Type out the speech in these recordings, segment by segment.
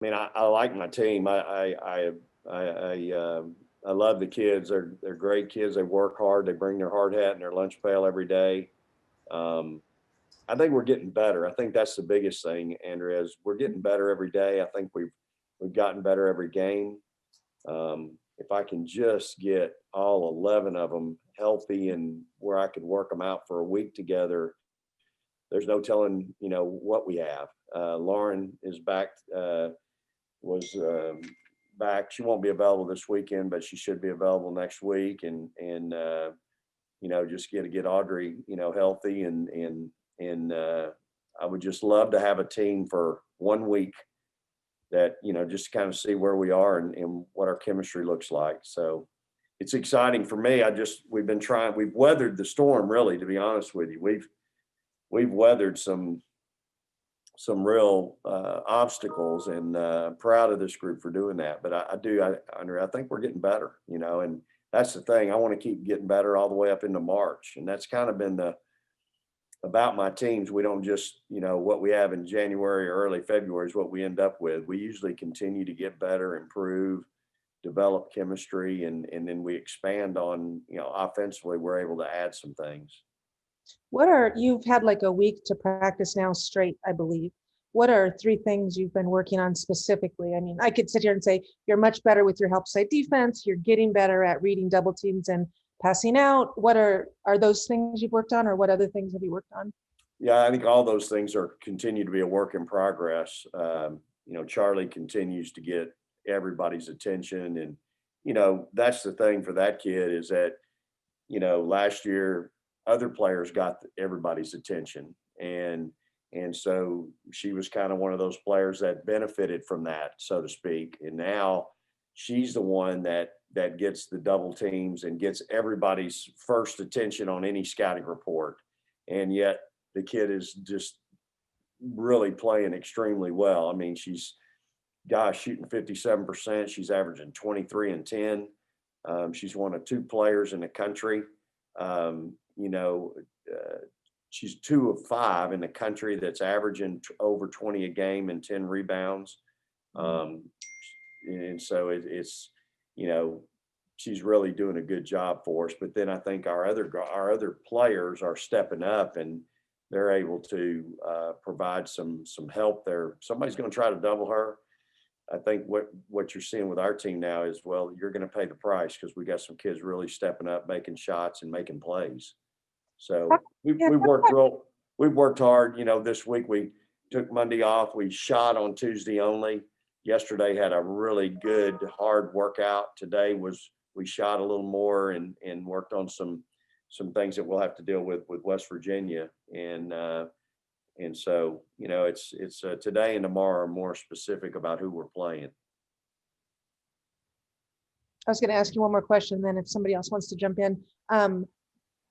mean, I like my team. I love the kids. They're great kids. They work hard. They bring their hard hat and their lunch pail every day. Um, I think we're getting better. I think that's the biggest thing, Andrea, is we're getting better every day. I think we've gotten better every game. If I can just get all 11 of them healthy and where I could work them out for a week together, there's no telling, what we have. Lauren is back, was back. She won't be available this weekend, but she should be available next week. And just get Audrey, healthy and I would just love to have a team for 1 week that, just kind of see where we are and what our chemistry looks like. So it's exciting for me. We've weathered the storm, really, to be honest with you. We've weathered some real obstacles, and proud of this group for doing that. But Andrea, I think we're getting better, and that's the thing. I want to keep getting better all the way up into March. And that's kind of been about my teams. We don't just, what we have in January or early February is what we end up with. We usually continue to get better, improve, develop chemistry, and then we expand on, offensively, we're able to add some things. You've had like a week to practice now straight, I believe. What are 3 things you've been working on specifically? I mean, I could sit here and say you're much better with your help side defense. You're getting better at reading double teams and passing out. What are those things you've worked on, or what other things have you worked on? Yeah, I think all those things continue to be a work in progress. Charlie continues to get everybody's attention, and that's the thing for that kid is that last year other players got everybody's attention, and so she was kind of one of those players that benefited from that, so to speak. And now she's the one that gets the double teams and gets everybody's first attention on any scouting report. And yet the kid is just really playing extremely well. I mean, she's shooting 57%. She's averaging 23 and 10. She's one of 2 players in the country. She's 2 of 5 in the country that's averaging over 20 a game and 10 rebounds. And so it's, she's really doing a good job for us. But then I think our other players are stepping up, and they're able to provide some help there. Somebody's going to try to double her. I think what you're seeing with our team now is, well, you're going to pay the price, because we got some kids really stepping up, making shots and making plays. So we've worked hard. This week we took Monday off. We shot on Tuesday only. Yesterday had a really good hard workout. Today we shot a little more and worked on some things that we'll have to deal with West Virginia. And so, it's today and tomorrow are more specific about who we're playing. I was going to ask you one more question, then if somebody else wants to jump in.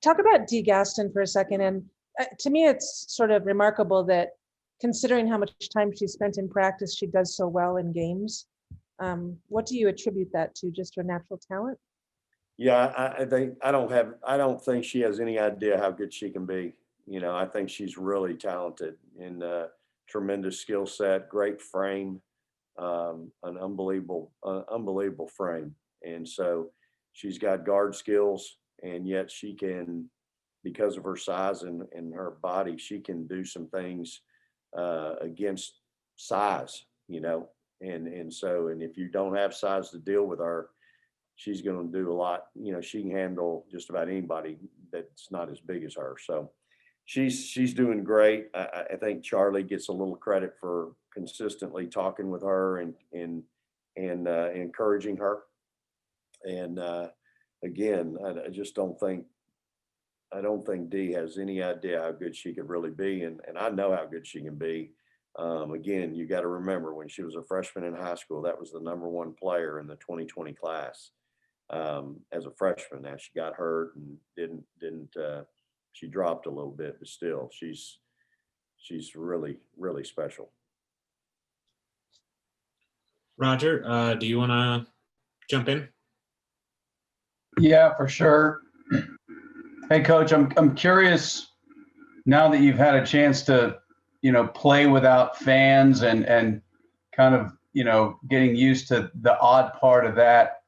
Talk about Dee Gaston for a second. And to me, it's sort of remarkable that, considering how much time she spent in practice, she does so well in games. What do you attribute that to? Just her natural talent? Yeah, I don't think she has any idea how good she can be. I think she's really talented and tremendous skill set, great frame, an unbelievable frame. And so she's got guard skills, and yet she can, because of her size and her body, she can do some things against size, and so if you don't have size to deal with her, she's going to do a lot. She can handle just about anybody that's not as big as her. So she's doing great. I think Charlie gets a little credit for consistently talking with her and encouraging her. And again, I don't think Dee has any idea how good she could really be, and I know how good she can be. Again, you got to remember, when she was a freshman in high school, that was the #1 player in the 2020 class as a freshman. Now she got hurt and didn't she dropped a little bit, but still, she's really, really special. Roger, do you want to jump in? Yeah, for sure. Hey, Coach, I'm curious, now that you've had a chance to, play without fans and kind of getting used to the odd part of that.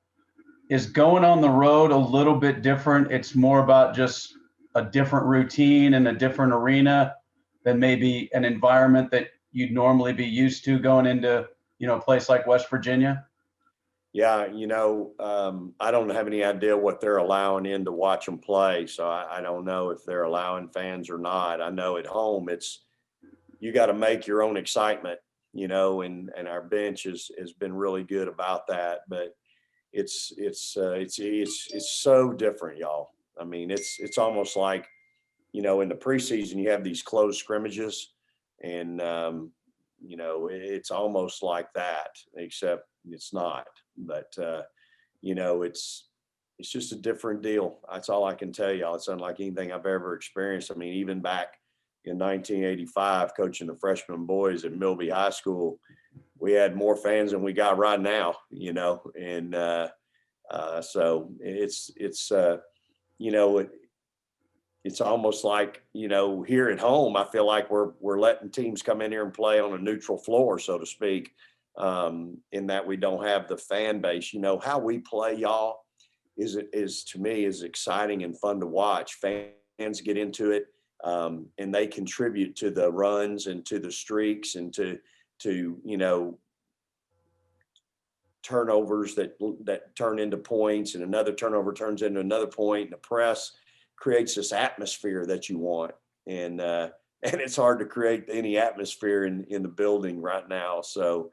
Is going on the road a little bit different? It's more about just a different routine and a different arena than maybe an environment that you'd normally be used to going into, a place like West Virginia? Yeah, I don't have any idea what they're allowing in to watch them play. So I don't know if they're allowing fans or not. I know at home you got to make your own excitement, and our bench has been really good about that. But it's so different, y'all. I mean, it's almost like, in the preseason you have these closed scrimmages, and it's almost like that, except it's not. But it's just a different deal. That's all I can tell y'all. It's unlike anything I've ever experienced. I mean, even back in 1985, coaching the freshman boys at Milby High School, we had more fans than we got right now, and so it's almost like, here at home, I feel like we're letting teams come in here and play on a neutral floor, so to speak, in that we don't have the fan base. How we play, y'all, is to me is exciting and fun to watch. Fans get into it, and they contribute to the runs and to the streaks and to turnovers that turn into points, and another turnover turns into another point, and the press creates this atmosphere that you want. And it's hard to create any atmosphere in the building right now. So,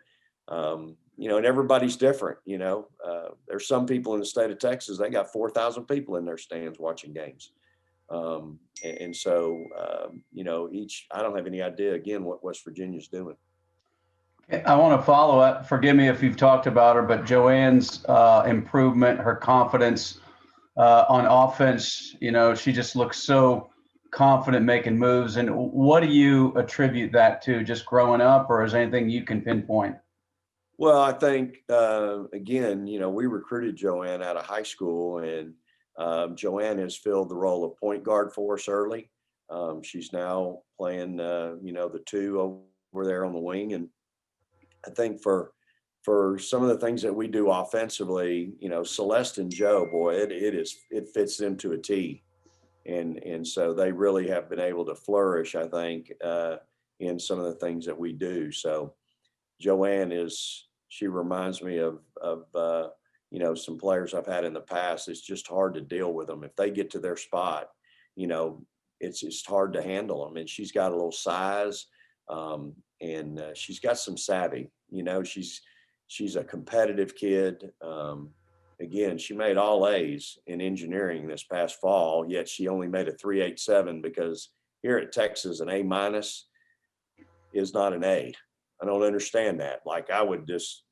and everybody's different, there's some people in the state of Texas, they got 4,000 people in their stands watching games. And so, I don't have any idea, again, what West Virginia's doing. I want to follow up. Forgive me if you've talked about her, but Joanne's improvement, her confidence on offense, she just looks so confident making moves. And what do you attribute that to? Just growing up, or is there anything you can pinpoint? Well, I think, again, we recruited Joanne out of high school, and Joanne has filled the role of point guard for us early. She's now playing, the two over there on the wing. And I think for some of the things that we do offensively, Celeste and Joe, boy, it fits them to a T. And so they really have been able to flourish, I think, in some of the things that we do. So Joanne she reminds me of some players I've had in the past. It's just hard to deal with them. If they get to their spot, it's just hard to handle them. And she's got a little size, and she's got some savvy. She's a competitive kid. Again, she made all A's in engineering this past fall, yet she only made a 3.87 because here at Texas, an A- is not an A. I don't understand that. Like, I would just,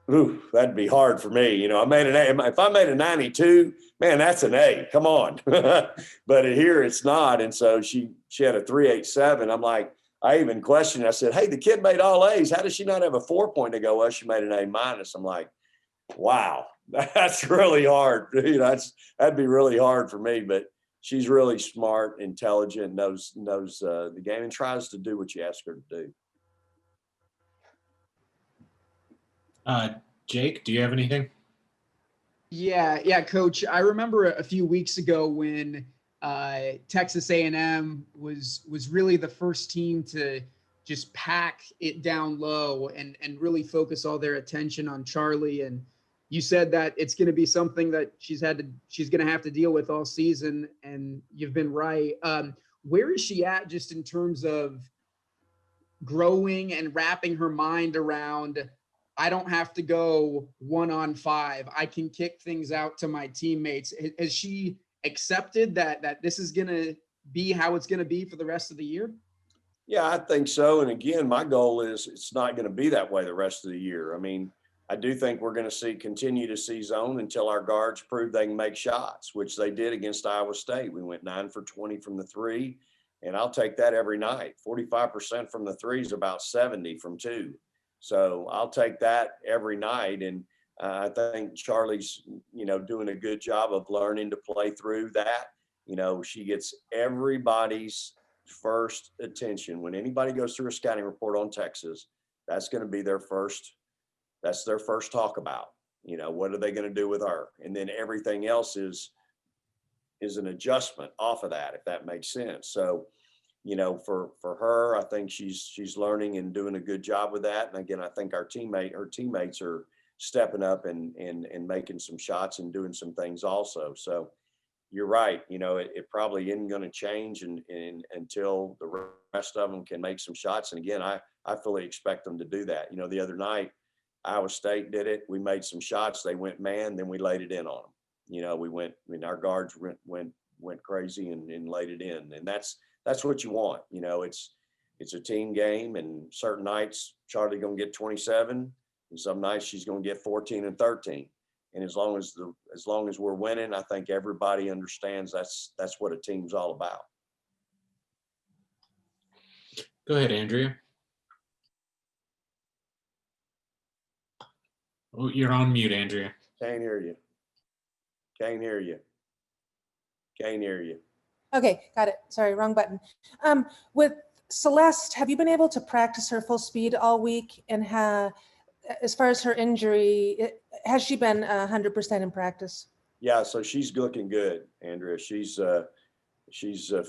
that'd be hard for me. I made an A. If I made a 92, man, that's an A. Come on. But here it's not. And so she had a 3.87. I'm like, I even questioned. I said, hey, the kid made all A's. How does she not have a 4 point to go? Well, she made an A-. I'm like, wow, that's really hard. That'd be really hard for me. But she's really smart, intelligent, knows the game, and tries to do what you ask her to do. Jake, do you have anything? Yeah, Coach. I remember a few weeks ago when Texas A&M was really the first team to just pack it down low and really focus all their attention on Charlie. And you said that it's going to be something that she's going to have to deal with all season, and you've been right. Where is she at just in terms of growing and wrapping her mind around, I don't have to go 1-on-5. I can kick things out to my teammates. Has she accepted that this is going to be how it's going to be for the rest of the year? Yeah, I think so. And again, my goal is it's not going to be that way the rest of the year. I mean, I do think we're going to continue to see zone until our guards prove they can make shots, which they did against Iowa State. We went 9 for 20 from the three, and I'll take that every night. 45% from the three is about 70 from two. So I'll take that every night. And I think Charlie's, doing a good job of learning to play through that. She gets everybody's first attention. When anybody goes through a scouting report on Texas, That's going to be that's their first talk about, what are they going to do with her? And then everything else is an adjustment off of that, if that makes sense. So, for her, I think she's learning and doing a good job with that. And again, I think her teammates are stepping up and making some shots and doing some things also. So you're right. It probably isn't going to change until the rest of them can make some shots. And again, I fully expect them to do that. The other night, Iowa State did it. We made some shots. They went man, then we laid it in on them. Our guards went crazy and laid it in. And that's what you want. It's a team game, and certain nights Charlie going to get 27, and some nights she's going to get 14 and 13. And as long as we're winning, I think everybody understands that's what a team's all about. Go ahead, Andrea. Oh, you're on mute, Andrea. Can't hear you. Can't hear you. Can't hear you. Okay, got it. Sorry, wrong button. With Celeste, have you been able to practice her full speed all week? And as far as her injury, has she been 100% in practice? Yeah, so she's looking good, Andrea. She's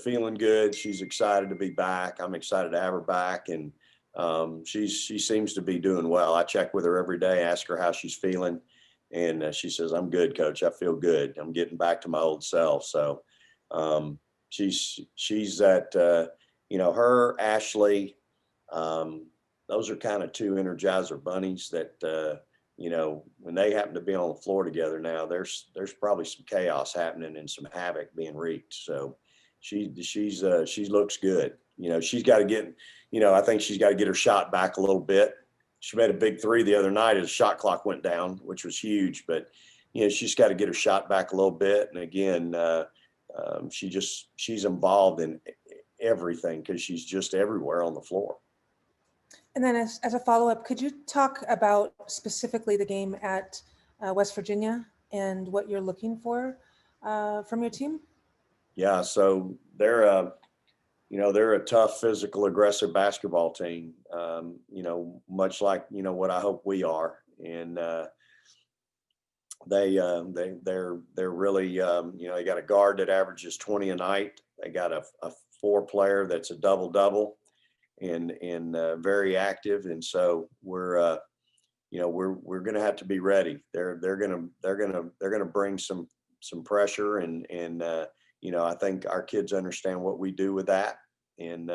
feeling good. She's excited to be back. I'm excited to have her back, and she seems to be doing well. I check with her every day, ask her how she's feeling, and she says, "I'm good, Coach. I feel good. I'm getting back to my old self." So she's at her, Ashley. Those are kind of two Energizer bunnies that when they happen to be on the floor together now, there's probably some chaos happening and some havoc being wreaked. So she looks good. She's got to get, I think she's got to get her shot back a little bit. She made a big three the other night as the shot clock went down, which was huge, but she's got to get her shot back a little bit. And again, she's involved in everything because she's just everywhere on the floor. And then as a follow-up, could you talk about specifically the game at West Virginia and what you're looking for from your team? Yeah, so they're a tough, physical, aggressive basketball team. Much like what I hope we are, and they're really they got a guard that averages 20 a night. They got a 4-player that's a double-double. And very active, and so we're going to have to be ready. They're going to bring some pressure, and I think our kids understand what we do with that, and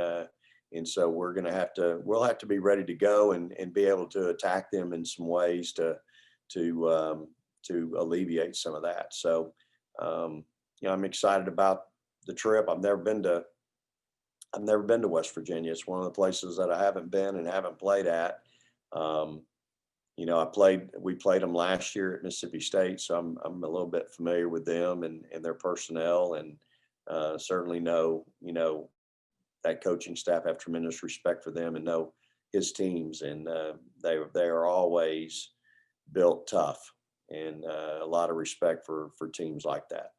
so we'll have to be ready to go and be able to attack them in some ways to alleviate some of that. So I'm excited about the trip. I've never been to West Virginia. It's one of the places that I haven't been and haven't played at. We played them last year at Mississippi State, so I'm a little bit familiar with them and their personnel, and certainly know, that coaching staff, have tremendous respect for them and know his teams, and they are always built tough, and a lot of respect for teams like that.